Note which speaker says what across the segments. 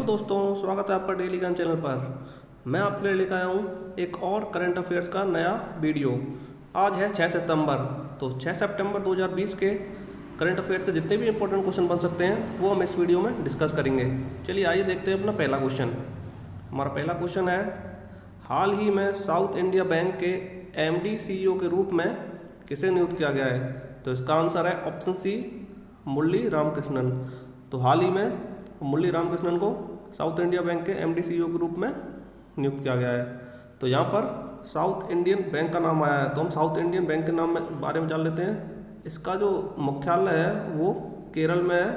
Speaker 1: दोस्तों, स्वागत है आपका डेली ज्ञान चैनल पर। मैं आपके लिए लेकर आया हूँ एक और करंट अफेयर्स का नया वीडियो। आज है 6 सितंबर। तो 6 सितंबर 2020 के करंट अफेयर्स के जितने भी इंपॉर्टेंट क्वेश्चन बन सकते हैं वो हम इस वीडियो में डिस्कस करेंगे। चलिए आइए देखते हैं अपना पहला क्वेश्चन। हमारा पहला क्वेश्चन है, हाल ही में साउथ इंडिया बैंक के MD CEO के रूप में किसे नियुक्त किया गया है? तो इसका आंसर है ऑप्शन सी, मुरली रामकृष्णन। तो हाल ही में मुरली रामकृष्णन को साउथ इंडिया बैंक के MD CEO के रूप में नियुक्त किया गया है। तो यहाँ पर साउथ इंडियन बैंक का नाम आया है, तो हम साउथ इंडियन बैंक के नाम में बारे में जान लेते हैं। इसका जो मुख्यालय है वो केरल में है।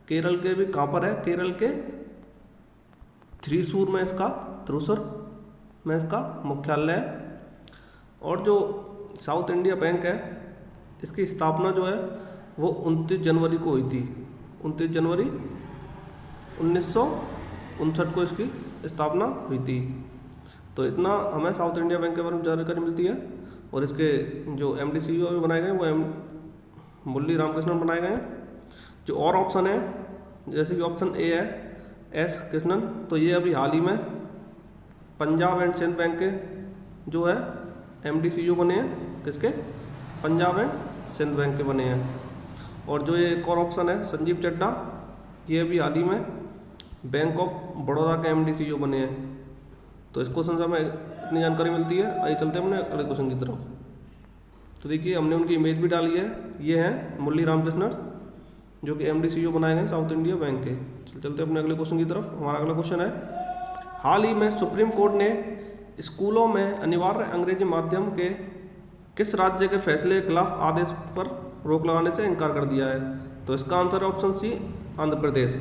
Speaker 1: केरल के भी कहाँ पर है? केरल के थ्रीसूर में इसका मुख्यालय है। और जो साउथ इंडिया बैंक है इसकी स्थापना जो है वो 29 जनवरी को हुई थी। 29 जनवरी 1959 को इसकी स्थापना हुई थी। तो इतना हमें साउथ इंडिया बैंक के बारे में जानकारी मिलती है। और इसके जो MD CEO भी बनाए गए वो मुरली रामकृष्णन बनाए गए हैं। जो और ऑप्शन है, जैसे कि ऑप्शन ए है S कृष्णन, तो ये अभी हाल ही में पंजाब एंड सिंध बैंक के जो है MD CEO बने हैं। किसके? पंजाब एंड सिंध बैंक के बने हैं। और जो ये एक और ऑप्शन है संजीव चड्ढा, ये अभी हाल ही में बैंक ऑफ बड़ौदा के MD CEO बने हैं। तो इस क्वेश्चन से हमें इतनी जानकारी मिलती है। आइए चलते हैं अपने अगले क्वेश्चन की तरफ। तो देखिए हमने उनकी इमेज भी डाली है। ये हैं मुरली रामकृष्णन जो कि MD CEO बनाए गए साउथ इंडिया बैंक के। चलते हैं अपने अगले क्वेश्चन की तरफ। हमारा अगला क्वेश्चन है, हाल ही में सुप्रीम कोर्ट ने स्कूलों में अनिवार्य अंग्रेजी माध्यम के किस राज्य के फैसले के खिलाफ आदेश पर रोक लगाने से इनकार कर दिया है? तो इसका आंसर है ऑप्शन सी, आंध्र प्रदेश।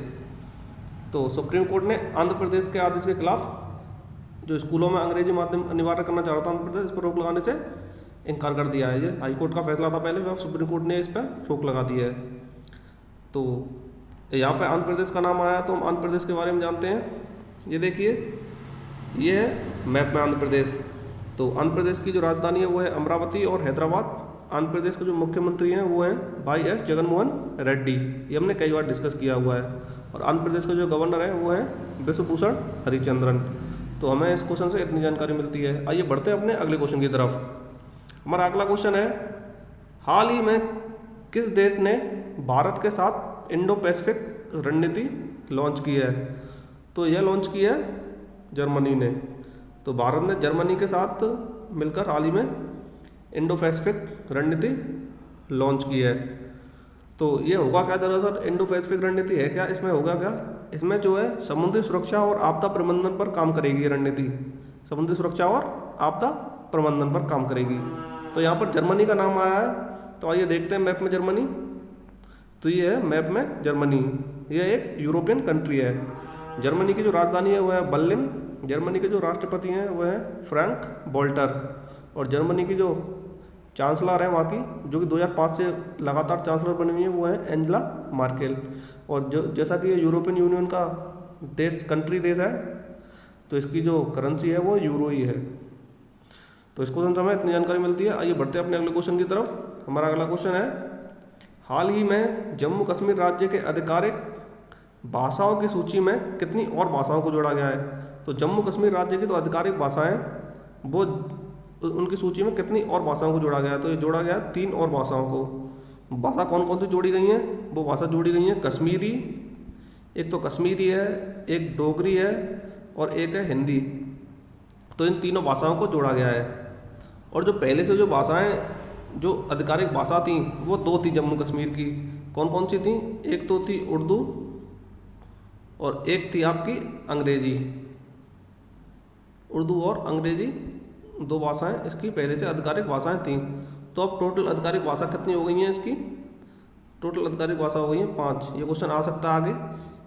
Speaker 1: तो सुप्रीम कोर्ट ने आंध्र प्रदेश के आदेश के खिलाफ जो स्कूलों में अंग्रेजी माध्यम अनिवार्य करना चाह रहा था आंध्र प्रदेश, इस पर रोक लगाने से इनकार कर दिया है। ये हाई कोर्ट का फैसला था पहले, अब सुप्रीम कोर्ट ने इस पर रोक लगा दी है। तो यहाँ पे आंध्र प्रदेश का नाम आया, तो हम आंध्र प्रदेश के बारे में जानते हैं। ये देखिए, ये है मैप में आंध्र प्रदेश। तो आंध्र प्रदेश की जो राजधानी है वो है अमरावती और हैदराबाद। आंध्र प्रदेश के जो मुख्यमंत्री हैं वो हैं भाई S जगनमोहन रेड्डी। ये हमने कई बार डिस्कस किया हुआ है। और आंध्र प्रदेश का जो गवर्नर है वो है विश्वभूषण हरिचंद्रन। तो हमें इस क्वेश्चन से इतनी जानकारी मिलती है। आइए बढ़ते हैं अपने अगले क्वेश्चन की तरफ। हमारा अगला क्वेश्चन है, हाल ही में किस देश ने भारत के साथ इंडो पैसिफिक रणनीति लॉन्च की है? तो यह लॉन्च की है जर्मनी ने। तो भारत ने जर्मनी के साथ मिलकर हाल ही में इंडो पैसिफिक रणनीति लॉन्च की है। तो ये होगा क्या दरअसल? इंडो पैसिफिक रणनीति है क्या? इसमें होगा क्या? इसमें जो है समुद्री सुरक्षा और आपदा प्रबंधन पर काम करेगी ये रणनीति। समुद्री सुरक्षा और आपदा प्रबंधन पर काम करेगी। तो यहाँ पर जर्मनी का नाम आया है। तो आइए देखते हैं मैप में जर्मनी। तो ये है मैप में जर्मनी। ये एक यूरोपियन कंट्री है। जर्मनी की जो राजधानी है वो है बर्लिन। जर्मनी के जो राष्ट्रपति हैं वो है फ्रैंक वॉल्टर। और जर्मनी की जो चांसलर है वहाँ की, जो कि 2005 से लगातार चांसलर बनी हुई है, वो है एंजेला मार्केल। और जो जैसा कि ये यूरोपियन यूनियन का कंट्री देश है, तो इसकी जो करेंसी है वो यूरो ही है। तो इस क्वेश्चन से हमें इतनी जानकारी मिलती है। आइए बढ़ते हैं अपने अगले क्वेश्चन की तरफ। हमारा अगला क्वेश्चन है, हाल ही में जम्मू कश्मीर राज्य के आधिकारिक भाषाओं की सूची में कितनी और भाषाओं को जोड़ा गया है? तो जम्मू कश्मीर राज्य की तो आधिकारिक भाषाएं वो उनकी सूची में कितनी और भाषाओं को जोड़ा गया है? तो ये जोड़ा गया है 3 और भाषाओं को। भाषा कौन कौन सी जोड़ी गई हैं? वो भाषा जोड़ी गई हैं कश्मीरी, एक तो कश्मीरी है, एक डोगरी है और एक है हिंदी। तो इन तीनों भाषाओं को जोड़ा गया है। और जो पहले से जो भाषाएं जो आधिकारिक भाषा थी वो 2 थी जम्मू कश्मीर की। कौन कौन सी थी? एक तो थी उर्दू और एक थी आपकी अंग्रेजी। उर्दू और अंग्रेजी 2 भाषाएं इसकी पहले से आधिकारिक भाषाएं थीं। तो अब टोटल आधिकारिक भाषा कितनी हो गई हैं इसकी? टोटल आधिकारिक भाषा हो गई हैं 5। ये क्वेश्चन आ सकता है आगे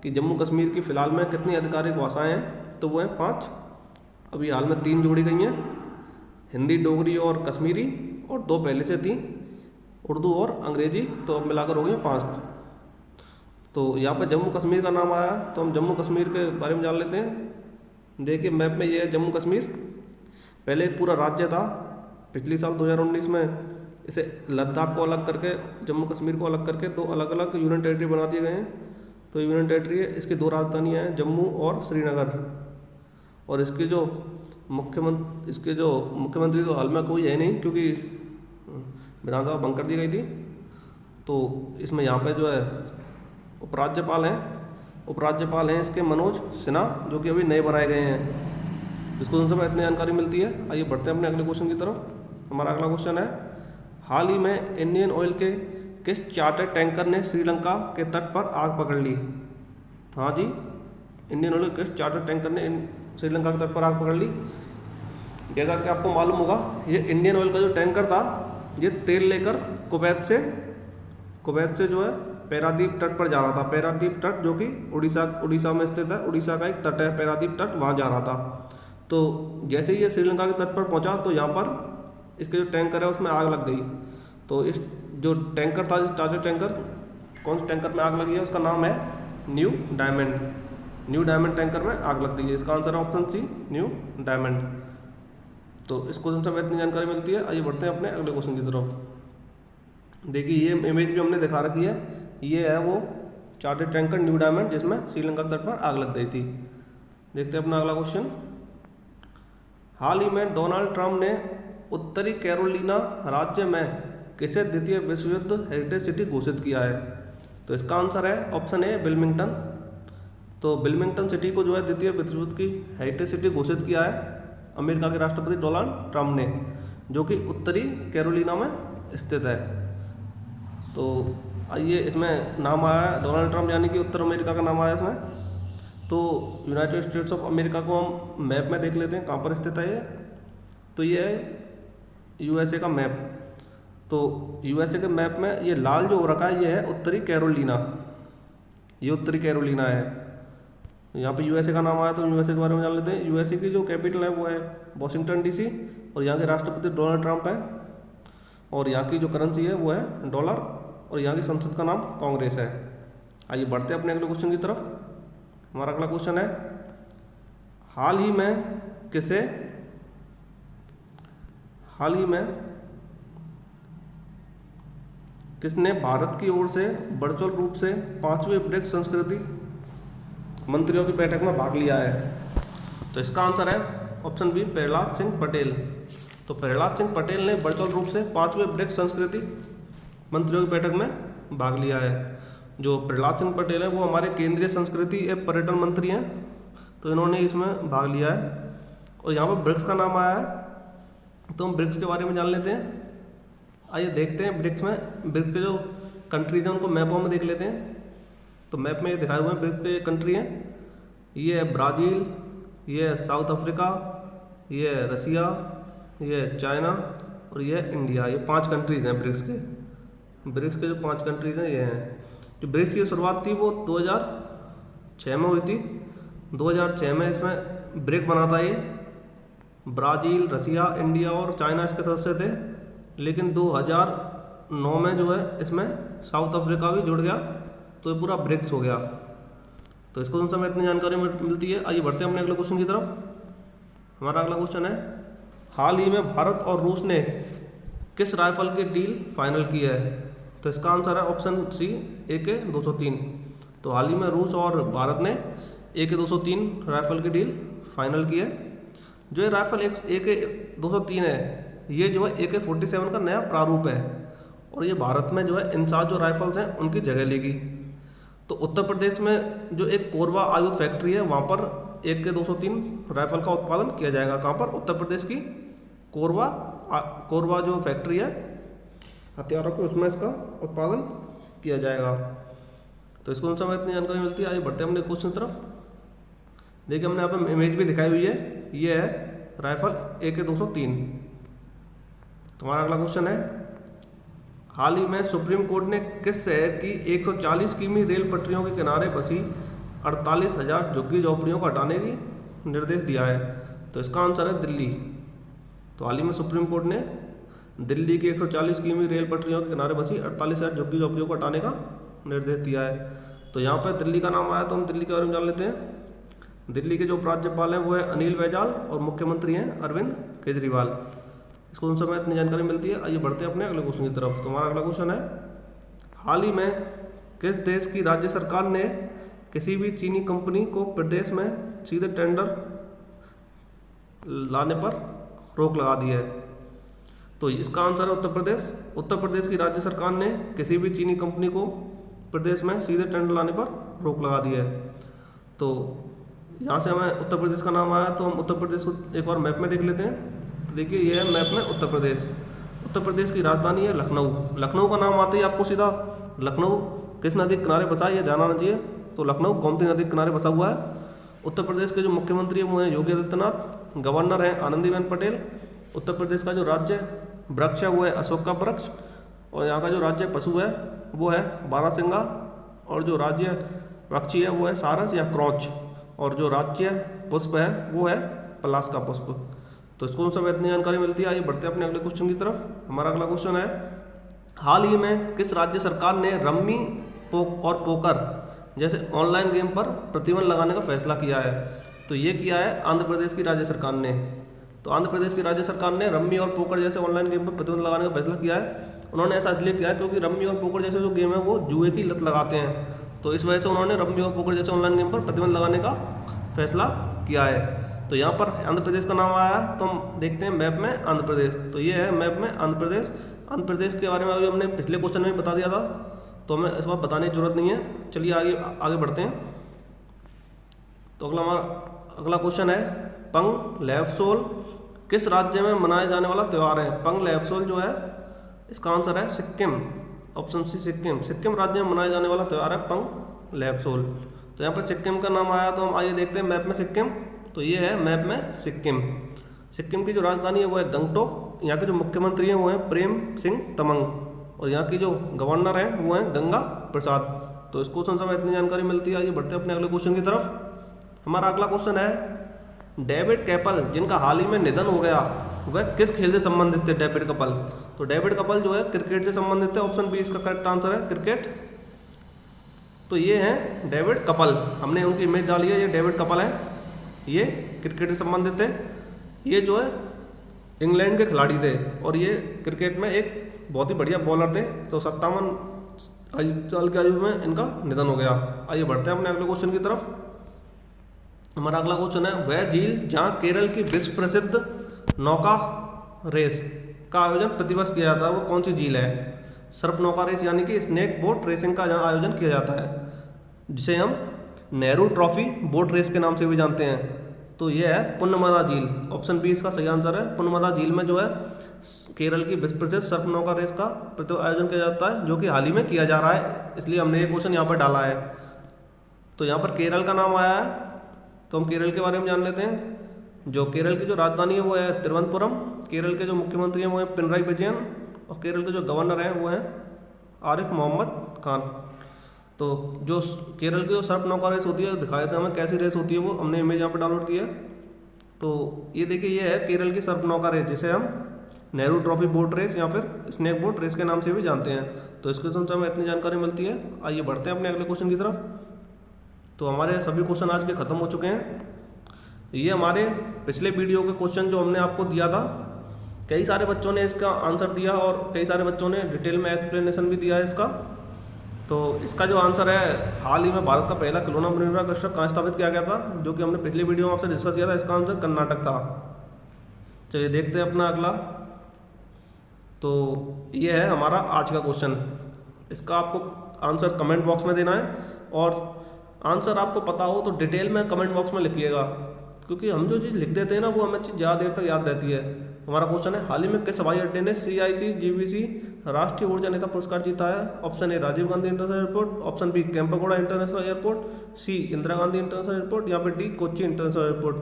Speaker 1: कि जम्मू कश्मीर की फ़िलहाल में कितनी आधिकारिक भाषाएं हैं? तो वो हैं 5। अभी हाल में 3 जोड़ी गई हैं, हिंदी, डोगरी और कश्मीरी, और 2 पहले से थी, उर्दू और अंग्रेजी। तो अब मिलाकर हो गई हैं 5। तो यहाँ पर जम्मू कश्मीर का नाम आया, तो हम जम्मू कश्मीर के बारे में जान लेते हैं। देखिए मैप में ये है जम्मू कश्मीर। पहले एक पूरा राज्य था। पिछले साल 2019 में इसे लद्दाख को अलग करके, जम्मू कश्मीर को अलग करके 2 अलग अलग यूनियन टेरिटरी बना दिए गए हैं। तो यूनियन टेरिटरी है। इसकी 2 राजधानियाँ हैं, जम्मू और श्रीनगर। और इसके जो मुख्यमंत्री तो हाल में कोई है नहीं, क्योंकि विधानसभा भंग कर दी गई थी। तो इसमें यहाँ पे जो है उपराज्यपाल हैं इसके मनोज सिन्हा, जो कि अभी नए बनाए गए हैं। इसको उनसे इतनी जानकारी मिलती है। आइए बढ़ते हैं अपने अगले क्वेश्चन की तरफ। हमारा अगला क्वेश्चन है, हाल ही में इंडियन ऑयल के किस चार्टर्ड टैंकर ने श्रीलंका के तट पर आग पकड़ ली? हाँ जी, इंडियन ऑयल के किस चार्टर्ड टैंकर ने श्रीलंका के तट पर आग पकड़ ली? जैसा कि आपको मालूम होगा, ये इंडियन ऑयल का जो टैंकर था, ये तेल लेकर कुवैत से जो है पैरादीप तट पर जा रहा था। पैरादीप तट जो कि उड़ीसा में स्थित है, उड़ीसा का एक तट है पैरादीप तट, वहाँ जा रहा था। तो जैसे ही ये श्रीलंका के तट पर पहुँचा तो यहाँ पर इसके जो टैंकर है उसमें आग लग गई। तो इस जो टैंकर था, चार्टर्ड टैंकर, कौन से टैंकर में आग लगी है, उसका नाम है न्यू डायमंड टैंकर में आग लग गई है। इसका आंसर है ऑप्शन सी, न्यू डायमंड। तो इस क्वेश्चन से हमें इतनी जानकारी मिलती है। आइए बढ़ते हैं अपने अगले क्वेश्चन की तरफ। देखिए ये इमेज भी हमने दिखा रखी है, ये है वो चार्टर्ड टैंकर न्यू डायमंड जिसमें श्रीलंका के तट पर आग लग गई थी। देखते हैं अपना अगला क्वेश्चन। हाल ही में डोनाल्ड ट्रंप ने उत्तरी कैरोलिना राज्य में किसे द्वितीय विश्व युद्ध हेरिटेज सिटी घोषित किया है? तो इसका आंसर है ऑप्शन ए, विल्मिंगटन। तो विल्मिंगटन सिटी को जो है द्वितीय विश्व युद्ध की हेरिटेज सिटी घोषित किया है अमेरिका के राष्ट्रपति डोनाल्ड ट्रंप ने, जो कि उत्तरी कैरोलिना में स्थित है। तो आइए, इसमें नाम आया है डोनाल्ड ट्रंप, यानी कि उत्तर अमेरिका का नाम आया इसमें। तो यूनाइटेड स्टेट्स ऑफ अमेरिका को हम मैप में देख लेते हैं कहाँ पर स्थित है ये। तो ये है यूएसए का मैप। तो यूएसए के मैप में ये लाल जो हो रखा है, ये है उत्तरी कैरोलिना, ये उत्तरी कैरोलिना है। यहाँ पे यूएसए का नाम आया तो यूएसए के बारे में जान लेते हैं। यूएसए की जो कैपिटल है वो है वॉशिंगटन डीसी, और यहाँ के राष्ट्रपति डोनाल्ड ट्रंप है, और यहाँ की जो करेंसी है वो है डॉलर, और यहाँ की संसद का नाम कांग्रेस है। आइए बढ़ते हैं अपने अगले क्वेश्चन की तरफ। हमारा अगला क्वेश्चन है, हाल ही में किसने भारत की ओर से वर्चुअल रूप से 5वीं ब्रिक्स संस्कृति मंत्रियों की बैठक में भाग लिया है? तो इसका आंसर है ऑप्शन बी, प्रहलाद सिंह पटेल। तो प्रहलाद सिंह पटेल ने वर्चुअल रूप से 5वीं ब्रिक्स संस्कृति मंत्रियों की बैठक में भाग लिया है। जो प्रहलाद सिंह पटेल है वो हमारे केंद्रीय संस्कृति एवं पर्यटन मंत्री हैं, तो इन्होंने इसमें भाग लिया है। और यहाँ पर ब्रिक्स का नाम आया है, तो हम ब्रिक्स के बारे में जान लेते हैं। आइए देखते हैं ब्रिक्स के जो कंट्रीज हैं उनको मैपों में देख लेते हैं। तो मैप में ये दिखाए हुए हैं ब्रिक्स के कंट्री हैं। ये है ब्राज़ील, ये है साउथ अफ्रीका, ये है रसिया, ये है चाइना, और ये है इंडिया। ये 5 कंट्रीज़ हैं ब्रिक्स के जो 5 कंट्रीज़ हैं ये हैं। जो ब्रिक्स की शुरुआत थी वो 2006 में हुई थी। 2006 में इसमें ब्रिक बना था ये। ब्राज़ील, रसिया, इंडिया और चाइना इसके सदस्य थे, लेकिन 2009 में जो है इसमें साउथ अफ्रीका भी जुड़ गया, तो ये पूरा ब्रिक्स हो गया। तो इसको उनसे हमें इतनी जानकारी मिलती है। आइए बढ़ते हैं अपने अगले क्वेश्चन की तरफ। हमारा अगला क्वेश्चन है, हाल ही में भारत और रूस ने किस राइफल की डील फाइनल की है? तो इसका आंसर है ऑप्शन सी, AK-203। तो हाल ही में रूस और भारत ने AK-203 राइफल की डील फाइनल की है। जो ये राइफल AK-203 है, ये जो है AK-47 का नया प्रारूप है, और ये भारत में जो है इन 7 जो राइफल्स हैं उनकी जगह लेगी। तो उत्तर प्रदेश में जो एक कोरबा आयुध फैक्ट्री है, वहाँ पर AK-203 राइफल का उत्पादन किया जाएगा। कहाँ पर? उत्तर प्रदेश की कोरबा जो फैक्ट्री है हथियारों के, उसमें इसका उत्पादन किया जाएगा। तो इसको उनसे हमें इतनी जानकारी मिलती है। आइए बढ़ते हैं अपने क्वेश्चन तरफ। देखिए हमने यहाँ पर इमेज भी दिखाई हुई है, ये है राइफल AK-203। तुम्हारा अगला क्वेश्चन है, हाल ही में सुप्रीम कोर्ट ने किस शहर की 140 किमी रेल पटरियों के किनारे बसी 48,000 झुग्गी झोपड़ियों को हटाने की निर्देश दिया है? तो इसका आंसर है दिल्ली। तो हाल ही में सुप्रीम कोर्ट ने दिल्ली की 140 किमी रेल पटरियों के किनारे बसी 48,000 झुग्गी झोपड़ियों को हटाने का निर्देश दिया है। तो यहाँ पर दिल्ली का नाम आया, तो हम दिल्ली के बारे में जान लेते हैं। दिल्ली के जो उपराज्यपाल हैं वो है अनिल बैजल, और मुख्यमंत्री हैं अरविंद केजरीवाल। इसको उन समय इतनी जानकारी मिलती है। आइए बढ़ते हैं अपने अगले क्वेश्चन की तरफ। तुम्हारा अगला क्वेश्चन है, हाल ही में किस देश की राज्य सरकार ने किसी भी चीनी कंपनी को प्रदेश में सीधे टेंडर लाने पर रोक लगा दी है। तो इसका आंसर है उत्तर प्रदेश। उत्तर प्रदेश की राज्य सरकार ने किसी भी चीनी कंपनी को प्रदेश में सीधे टेंडर लाने पर रोक लगा दी है। तो यहाँ से हमें उत्तर प्रदेश का नाम आया, तो हम उत्तर प्रदेश को एक बार मैप में देख लेते हैं। तो देखिए ये है मैप में उत्तर प्रदेश। उत्तर प्रदेश की राजधानी है लखनऊ। लखनऊ का नाम आते ही आपको सीधा लखनऊ किस नदी के किनारे बसा है ये ध्यान आना चाहिए। तो लखनऊ गोमती नदी के किनारे बसा हुआ है। उत्तर प्रदेश के जो मुख्यमंत्री हैं वो हैं योगी आदित्यनाथ, गवर्नर हैं आनंदीबेन पटेल। उत्तर प्रदेश का जो राज्य वृक्ष है वो है अशोक का वृक्ष, और यहाँ का जो राज्य पशु है वो है बारहसिंगा, और जो राज्य पक्षी है वो है सारस या क्रॉच, और जो राज्य पुष्प है वो है पलाश का पुष्प। तो इसको सब इतनी जानकारी मिलती है। आइए बढ़ते हैं अपने अगले क्वेश्चन की तरफ। हमारा अगला क्वेश्चन है, हाल ही में किस राज्य सरकार ने रम्मी और पोकर जैसे ऑनलाइन गेम पर प्रतिबंध लगाने का फैसला किया है? तो ये किया है आंध्र प्रदेश की राज्य सरकार ने। तो आंध्र प्रदेश की राज्य सरकार ने रम्मी और पोकर जैसे ऑनलाइन गेम पर प्रतिबंध लगाने का फैसला किया है। उन्होंने ऐसा इसलिए किया है क्योंकि रम्मी और पोकर जैसे जो गेम है वो जुए की लत लगाते हैं। तो इस वजह से उन्होंने रम्मी और पोकर जैसे ऑनलाइन गेम पर प्रतिबंध लगाने का फैसला किया है। तो यहाँ पर आंध्र प्रदेश का नाम आया है, तो हम देखते हैं मैप में आंध्र प्रदेश। तो ये है मैप में आंध्र प्रदेश। आंध्र प्रदेश के बारे में अभी हमने पिछले क्वेश्चन में बता दिया था, तो हमें इस बार बताने की जरूरत नहीं है। चलिए आगे बढ़ते हैं। तो अगला क्वेश्चन है, पंग लैपसोल किस राज्य में मनाया जाने वाला त्यौहार है? पंग लैपसोल जो है इसका आंसर है सिक्किम, ऑप्शन सी सिक्किम। सिक्किम राज्य में मनाया जाने वाला त्यौहार है पंग लैपसोल। तो यहाँ पर सिक्किम का नाम आया, तो हम आइए देखते हैं मैप में सिक्किम। तो ये है मैप में सिक्किम। सिक्किम की जो राजधानी है वो है गंगटोक। यहाँ के जो मुख्यमंत्री हैं वो हैं प्रेम सिंह तमंग, और यहाँ की जो गवर्नर हैं वो हैं गंगा प्रसाद। तो इस क्वेश्चन से हमें इतनी जानकारी मिलती है। आइए बढ़ते हैं अपने अगले क्वेश्चन की तरफ। हमारा अगला क्वेश्चन है, डेविड कैपल जिनका हाल ही में निधन हो गया वह किस खेल से संबंधित थे? David couple. तो डेविड कपल जो है क्रिकेट से संबंधित है, ऑप्शन बी इसका करेक्ट आंसर है क्रिकेट। तो ये हैं डेविड कपल, हमने उनकी इमेज डाली है, ये डेविड कपल हैं, ये क्रिकेट से संबंधित थे। ये जो है इंग्लैंड के खिलाड़ी थे, और ये क्रिकेट में एक बहुत ही बढ़िया बॉलर थे। तो 57 साल की आयु में इनका निधन हो गया। आइए बढ़ते हैं अपने अगले क्वेश्चन की तरफ। हमारा अगला क्वेश्चन है, वह झील जहाँ केरल की विश्व प्रसिद्ध नौका रेस का आयोजन प्रतिवर्ष किया जाता है वो कौन सी झील है? सर्प नौका रेस यानी कि स्नेक बोट रेसिंग का जहाँ आयोजन किया जाता है, जिसे हम नेहरू ट्रॉफी बोट रेस के नाम से भी जानते हैं। तो यह है पुन्नमदा झील, ऑप्शन बी इसका सही आंसर है। पुन्नमदा झील में जो है केरल की विश्व प्रसिद्ध सर्प नौका रेस का आयोजन किया जाता है, जो कि हाल ही में किया जा रहा है, इसलिए हमने ये क्वेश्चन यहाँ पर डाला है। तो यहाँ पर केरल का नाम आया है, तो हम केरल के बारे में जान लेते हैं। जो केरल की जो राजधानी है वो है तिरुवनंतपुरम। केरल के जो मुख्यमंत्री हैं वो हैं पिनराई विजयन, और केरल के जो गवर्नर हैं वो हैं आरिफ मोहम्मद खान। तो जो केरल की जो सर्प नौका रेस होती है दिखाए थे हमें कैसी रेस होती है, वो हमने इमेज यहाँ पर डाउनलोड की है। तो ये देखिए ये है केरल की सर्प नौका रेस, जिसे हम नेहरू ट्रॉफी बोट रेस या फिर स्नेक बोट रेस के नाम से भी जानते हैं। तो इस क्वेश्चन से हमें इतनी जानकारी मिलती है। आइए बढ़ते हैं अपने अगले क्वेश्चन की तरफ। तो हमारे सभी क्वेश्चन आज के ख़त्म हो चुके हैं। ये हमारे पिछले वीडियो के क्वेश्चन जो हमने आपको दिया था, कई सारे बच्चों ने इसका आंसर दिया और कई सारे बच्चों ने डिटेल में एक्सप्लेनेशन भी दिया है इसका। तो इसका जो आंसर है, हाल ही में भारत का पहला खिलौना मुनिर्वा क्लस्टर कहाँ स्थापित किया गया था, जो कि हमने पिछले वीडियो में आपसे डिस्कस किया था। इसका आंसर कर्नाटक था। चलिए देखते हैं अपना अगला। तो ये है हमारा आज का क्वेश्चन। इसका आपको आंसर कमेंट बॉक्स में देना है, और आंसर आपको पता हो तो डिटेल में कमेंट बॉक्स में लिखिएगा, क्योंकि हम जो चीज़ लिख देते हैं ना वो हमें चीज़ ज़्यादा देर तक याद रहती है। हमारा क्वेश्चन है, हाल ही में किस हवाई अड्डे ने CIC GBC राष्ट्रीय ऊर्जा नेता पुरस्कार जीता है? Option A Rajiv Gandhi international airport, option B Kempegowda international airport, C Indira Gandhi international airport, या फिर डी कोच्चि इंटरनेशनल एयरपोर्ट।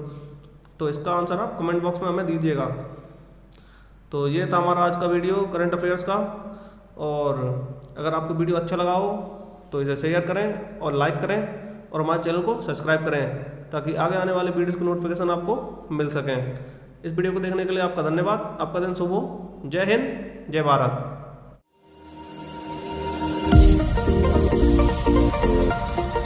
Speaker 1: तो इसका आंसर आप कमेंट बॉक्स में हमें दीजिएगा। तो ये था हमारा आज का वीडियो करंट अफेयर्स का, और अगर आपको वीडियो अच्छा लगा हो तो इसे शेयर करें और लाइक करें, और हमारे चैनल को सब्सक्राइब करें, ताकि आगे आने वाले वीडियोस की नोटिफिकेशन आपको मिल सकें। इस वीडियो को देखने के लिए आपका धन्यवाद। आपका दिन शुभ हो। जय हिंद, जय भारत।